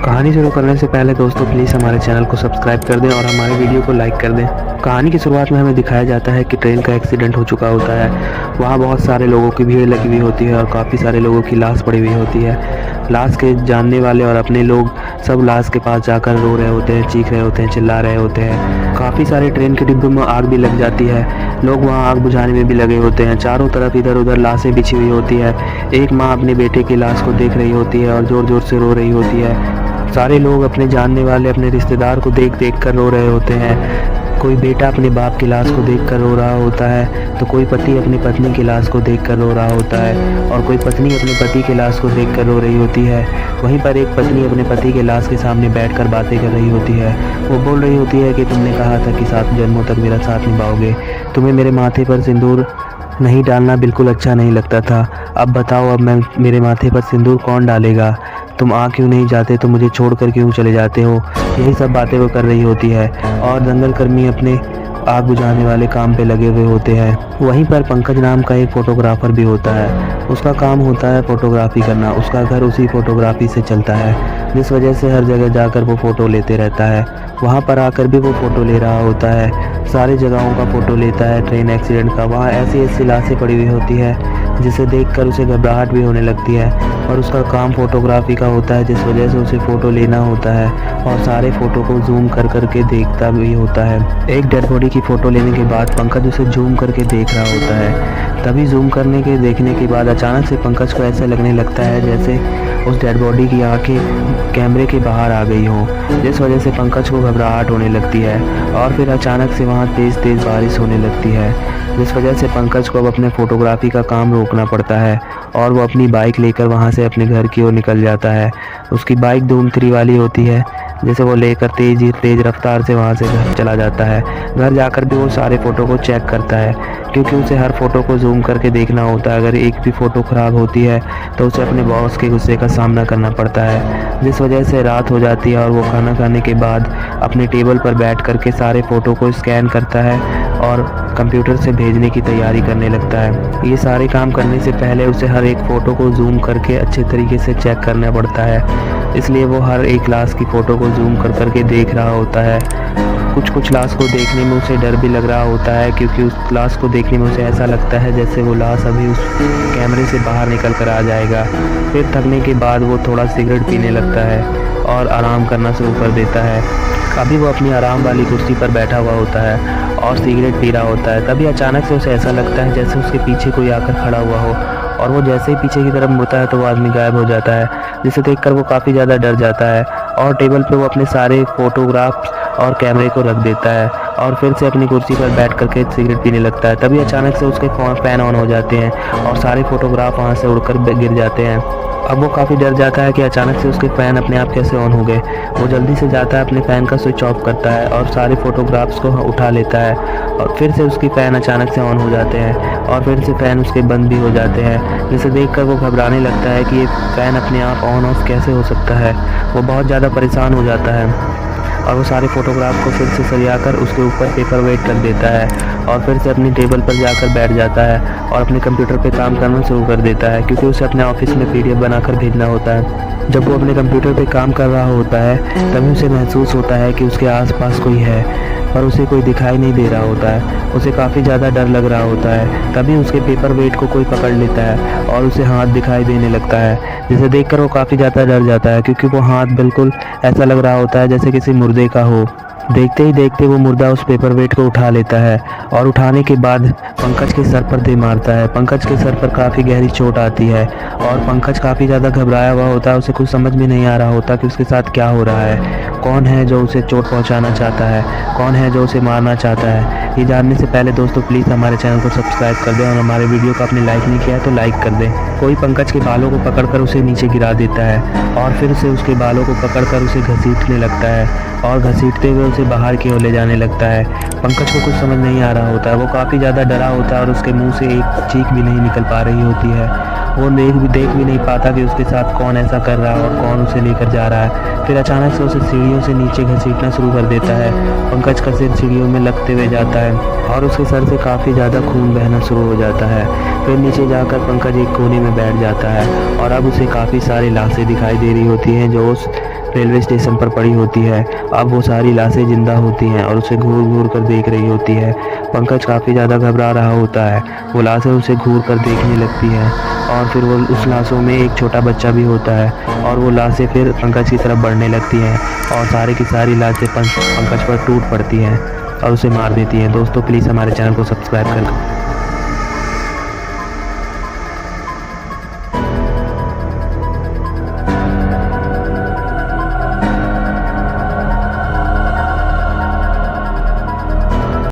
कहानी शुरू करने से पहले दोस्तों प्लीज़ हमारे चैनल को सब्सक्राइब कर दें और हमारे वीडियो को लाइक कर दें। कहानी की शुरुआत में हमें दिखाया जाता है कि ट्रेन का एक्सीडेंट हो चुका होता है। वहाँ बहुत सारे लोगों की भीड़ लगी हुई होती है और काफ़ी सारे लोगों की लाश पड़ी हुई होती है। लाश के जानने वाले और अपने लोग सब लाश के पास जाकर रो रहे होते हैं, चीख रहे होते हैं, चिल्ला रहे होते हैं। काफ़ी सारे ट्रेन के डिब्बों में आग भी लग जाती है। लोग वहाँ आग बुझाने में भी लगे होते हैं। चारों तरफ इधर उधर लाशें बिछी हुई होती है। एक माँ अपने बेटे की लाश को देख रही होती है और ज़ोर ज़ोर से रो रही होती है। सारे लोग अपने जानने वाले अपने रिश्तेदार को देख देख कर रो रहे होते हैं। कोई बेटा अपने बाप की लाश को देख कर रो रहा होता है, तो कोई पति अपनी पत्नी की लाश को देख कर रो रहा होता है और कोई पत्नी अपने पति की लाश को देख कर रो रही होती है। वहीं पर एक पत्नी अपने पति के लाश के सामने बैठकर बातें कर रही होती है। वो बोल रही होती है कि तुमने कहा था कि 7 जन्मों तक मेरा साथ निभाओगे। तुम्हें मेरे माथे पर सिंदूर नहीं डालना बिल्कुल अच्छा नहीं लगता था। अब बताओ, अब मैं मेरे माथे पर सिंदूर कौन डालेगा? तुम आ क्यों नहीं जाते? तुम मुझे छोड़कर क्यों चले जाते हो? यही सब बातें वो कर रही होती है और दंगल कर्मी अपने आग बुझाने वाले काम पे लगे हुए होते हैं। वहीं पर पंकज नाम का एक फ़ोटोग्राफ़र भी होता है। उसका काम होता है फ़ोटोग्राफ़ी करना। उसका घर उसी फ़ोटोग्राफ़ी से चलता है, जिस वजह से हर जगह जाकर वो फ़ोटो लेते रहता है। वहाँ पर आकर भी वो फ़ोटो ले रहा होता है, सारी जगहों का फ़ोटो लेता है ट्रेन एक्सीडेंट का। वहाँ ऐसी ऐसी लाशें पड़ी हुई होती है जिसे देखकर उसे घबराहट भी होने लगती है और उसका काम फ़ोटोग्राफ़ी का होता है, जिस वजह से उसे फ़ोटो लेना होता है और सारे फ़ोटो को जूम कर कर के देखता भी होता है। एक डेड बॉडी की फ़ोटो लेने के बाद पंकज उसे जूम करके देख रहा होता है। तभी जूम करने के देखने के बाद अचानक से पंकज को ऐसा लगने लगता है जैसे उस डेड बॉडी की आंखें कैमरे के बाहर आ गई हों, जिस वजह से पंकज को घबराहट होने लगती है और फिर अचानक से वहाँ तेज़ तेज़ बारिश होने लगती है, जिस वजह से पंकज को अब अपने फ़ोटोग्राफ़ी का काम रोकना पड़ता है और वो अपनी बाइक लेकर वहाँ से अपने घर की ओर निकल जाता है। उसकी बाइक धूम 3 वाली होती है, जैसे वो लेकर तेज़ रफ्तार से वहाँ से घर चला जाता है। घर जाकर भी वो सारे फ़ोटो को चेक करता है, क्योंकि उसे हर फ़ोटो को जूम करके देखना होता है। अगर एक भी फ़ोटो ख़राब होती है तो उसे अपने बॉस के गुस्से का सामना करना पड़ता है, जिस वजह से रात हो जाती है और वो खाना खाने के बाद अपने टेबल पर बैठ कर के सारे फ़ोटो को स्कैन करता है और कंप्यूटर से भेजने की तैयारी करने लगता है। ये सारे काम करने से पहले उसे हर एक फ़ोटो को जूम करके अच्छे तरीके से चेक करना पड़ता है, इसलिए वो हर एक लाश की फ़ोटो को जूम कर कर के देख रहा होता है। कुछ लाश को देखने में उसे डर भी लग रहा होता है, क्योंकि उस लाश को देखने में उसे ऐसा लगता है जैसे वो लाश अभी उस कैमरे से बाहर निकल कर आ जाएगा। फिर थकने के बाद वो थोड़ा सिगरेट पीने लगता है और आराम करना शुरू कर देता है। अभी वो अपनी आराम वाली कुर्सी पर बैठा हुआ होता है और सिगरेट पी रहा होता है। तभी अचानक से उसे ऐसा लगता है जैसे उसके पीछे कोई आकर खड़ा हुआ हो और वो जैसे ही पीछे की तरफ मुड़ता है तो वो आदमी गायब हो जाता है, जिसे देखकर वो काफ़ी ज़्यादा डर जाता है और टेबल पे वो अपने सारे फ़ोटोग्राफ्स और कैमरे को रख देता है और फिर से अपनी कुर्सी पर बैठ करके सिगरेट पीने लगता है। तभी अचानक से उसके फ़ैन ऑन हो जाते हैं और सारे फ़ोटोग्राफ वहाँ से उड़कर गिर जाते हैं। अब वो काफ़ी डर जाता है कि अचानक से उसके फ़ैन अपने आप कैसे ऑन हो गए। वो जल्दी से जाता है, अपने फ़ैन का स्विच ऑफ करता है और सारे फ़ोटोग्राफ्स को उठा लेता है और फिर से उसकी फ़ैन अचानक से ऑन हो जाते हैं और फिर से फ़ैन उसके बंद भी हो जाते हैं, जिसे देखकर वो घबराने लगता है कि ये फ़ैन अपने आप ऑन ऑफ कैसे हो सकता है। वो बहुत ज़्यादा परेशान हो जाता है और वो सारे फ़ोटोग्राफ को फिर से सरियाकर उसके ऊपर पेपर वेट रख देता है और फिर से अपनी टेबल पर जाकर बैठ जाता है और अपने कंप्यूटर पे काम करना शुरू कर देता है, क्योंकि उसे अपने ऑफिस में PDF बनाकर भेजना होता है। जब वो अपने कंप्यूटर पे काम कर रहा होता है तभी उसे महसूस होता है कि उसके आसपास कोई है, पर उसे कोई दिखाई नहीं दे रहा होता है। उसे काफ़ी ज़्यादा डर लग रहा होता है। तभी उसके पेपर वेट को कोई पकड़ लेता है और उसे हाथ दिखाई देने लगता है, जिसे देखकर वो काफ़ी ज़्यादा डर जाता है, क्योंकि वो हाथ बिल्कुल ऐसा लग रहा होता है जैसे किसी मुर्दे का हो। देखते ही देखते वो मुर्दा उस पेपर वेट को उठा लेता है और उठाने के बाद पंकज के सर पर दे मारता है। पंकज के सर पर काफ़ी गहरी चोट आती है और पंकज काफ़ी ज़्यादा घबराया हुआ होता है। उसे कुछ समझ में नहीं आ रहा होता कि उसके साथ क्या हो रहा है। कौन है जो उसे चोट पहुंचाना चाहता है, कौन है जो उसे मारना चाहता है। ये जानने से पहले दोस्तों प्लीज़ हमारे चैनल को सब्सक्राइब कर दें और हमारे वीडियो को आपने लाइक नहीं किया है तो लाइक कर दें। कोई पंकज के बालों को पकड़कर उसे नीचे गिरा देता है और फिर से उसके बालों को पकड़कर उसे घसीटने लगता है और घसीटते हुए उसे बाहर की ओर ले जाने लगता है। पंकज को कुछ समझ नहीं आ रहा होता है। वो काफ़ी ज़्यादा डरा होता है और उसके मुंह से एक चीख भी नहीं निकल पा रही होती है। वो देख भी नहीं पाता कि उसके साथ कौन ऐसा कर रहा है और कौन उसे लेकर जा रहा है। फिर अचानक से उसे सीढ़ियों से नीचे घसीटना शुरू कर देता है। पंकज का सिर सीढ़ियों में लगते हुए जाता है और उसके सर से काफ़ी ज़्यादा खून बहना शुरू हो जाता है। फिर नीचे जाकर पंकज एक कोने में बैठ जाता है और अब उसे काफ़ी सारी लाशें दिखाई दे रही होती हैं जो उस रेलवे स्टेशन पर पड़ी होती है। अब वो सारी लाशें जिंदा होती हैं और उसे घूर घूर कर देख रही होती है। पंकज काफ़ी ज़्यादा घबरा रहा होता है। वो लाशें उसे घूर कर देखने लगती हैं और फिर वो उस लाशों में एक छोटा बच्चा भी होता है और वो लाशें फिर पंकज की तरफ बढ़ने लगती हैं और सारी की सारी लाशें पंकज पर टूट पड़ती हैं और उसे मार देती हैं। दोस्तों प्लीज़ हमारे चैनल को सब्सक्राइब कर